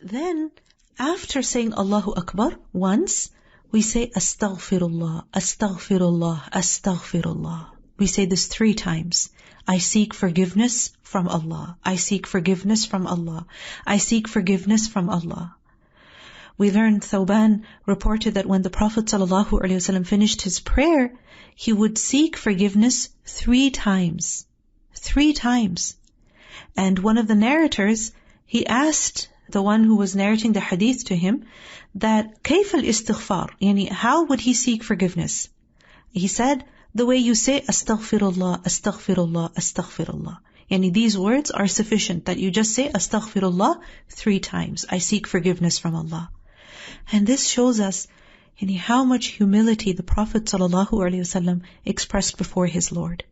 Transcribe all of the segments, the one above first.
Then, after saying Allahu Akbar once, we say Astaghfirullah, Astaghfirullah, Astaghfirullah. We say this 3 times. I seek forgiveness from Allah. I seek forgiveness from Allah. I seek forgiveness from Allah. We learned Thawban reported that when the Prophet ﷺ finished his prayer, he would seek forgiveness 3 times. 3 times. And one of the narrators, he asked the one who was narrating the hadith to him, that كيف الاستغفار? Yani, how would he seek forgiveness? He said, the way you say Astaghfirullah, Astaghfirullah, Astaghfirullah. Yani, these words are sufficient, that you just say Astaghfirullah 3 times. I seek forgiveness from Allah. And this shows us how much humility the Prophet ﷺ expressed before his Lord.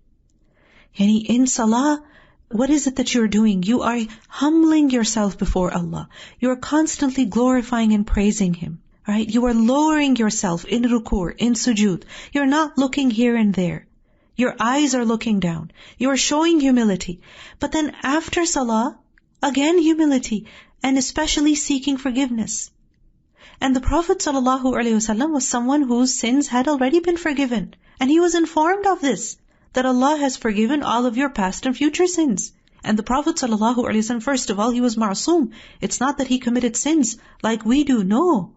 In salah, what is it that you're doing? You are humbling yourself before Allah. You are constantly glorifying and praising Him. Right? You are lowering yourself in ruku', in sujood. You're not looking here and there. Your eyes are looking down. You are showing humility. But then after salah, again humility, and especially seeking forgiveness. And the Prophet ﷺ was someone whose sins had already been forgiven. And he was informed of this, that Allah has forgiven all of your past and future sins. And the Prophet ﷺ, first of all, he was ma'soom. It's not that he committed sins like we do, no.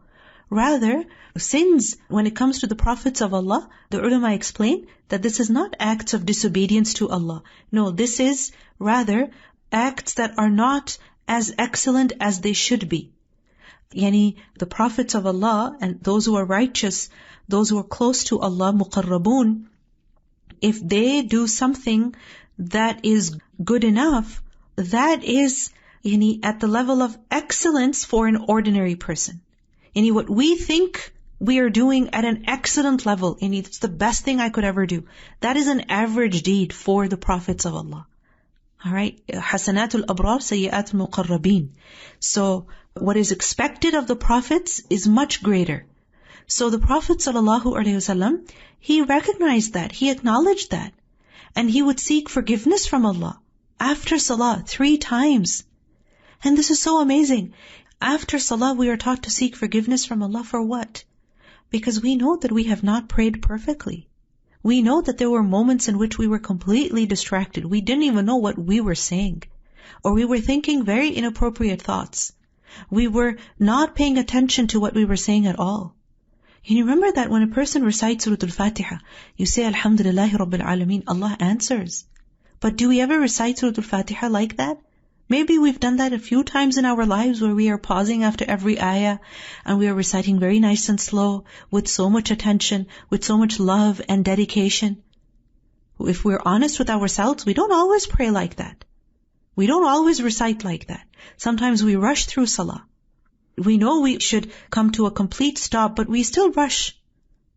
Rather, sins, when it comes to the prophets of Allah, the ulama explain that this is not acts of disobedience to Allah. No, this is rather acts that are not as excellent as they should be. Yani, the prophets of Allah and those who are righteous, those who are close to Allah, muqarrabun, if they do something that is good enough, that is at the level of excellence for an ordinary person. What we think we are doing at an excellent level, it's the best thing I could ever do. That is an average deed for the prophets of Allah. Alright? Hasanatul abrar, sayyiatul muqarrabin. So, what is expected of the prophets is much greater. So the Prophet ﷺ, he recognized that, he acknowledged that. And he would seek forgiveness from Allah after salah 3 times. And this is so amazing. After salah we are taught to seek forgiveness from Allah for what? Because we know that we have not prayed perfectly. We know that there were moments in which we were completely distracted. We didn't even know what we were saying. Or we were thinking very inappropriate thoughts. We were not paying attention to what we were saying at all. And you remember that when a person recites Surah Al-Fatiha, you say Alhamdulillahi Rabbil Alameen, Allah answers. But do we ever recite Surah Al-Fatiha like that? Maybe we've done that a few times in our lives where we are pausing after every ayah and we are reciting very nice and slow, with so much attention, with so much love and dedication. If we're honest with ourselves, we don't always pray like that. We don't always recite like that. Sometimes we rush through salah. We know we should come to a complete stop, but we still rush.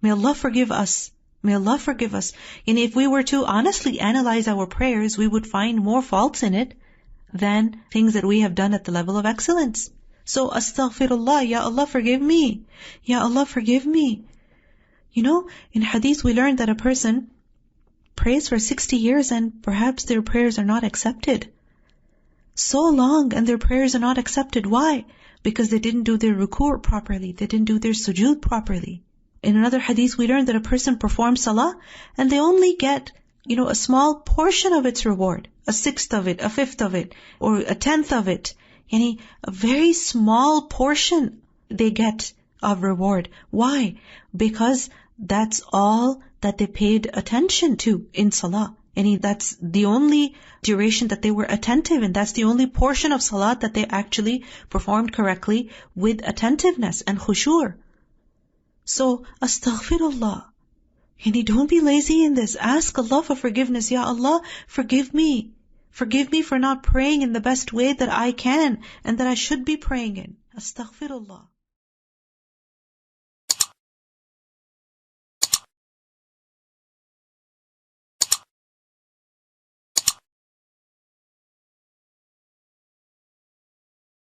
May Allah forgive us. May Allah forgive us. And if we were to honestly analyze our prayers, we would find more faults in it than things that we have done at the level of excellence. So, Astaghfirullah, Ya Allah forgive me. Ya Allah forgive me. In hadith we learned that a person prays for 60 years and perhaps their prayers are not accepted. So long and their prayers are not accepted. Why? Because they didn't do their ruku' properly. They didn't do their sujood properly. In another hadith we learned that a person performs salah and they only get, a small portion of its reward. A 1/6 of it, a 1/5 of it, or a 1/10 of it. A very small portion they get of reward. Why? Because that's all that they paid attention to in salah. That's the only duration that they were attentive, and that's the only portion of salat that they actually performed correctly with attentiveness and khushu'. So, Astaghfirullah. Don't be lazy in this. Ask Allah for forgiveness. Ya Allah, forgive me. Forgive me for not praying in the best way that I can and that I should be praying in. Astaghfirullah.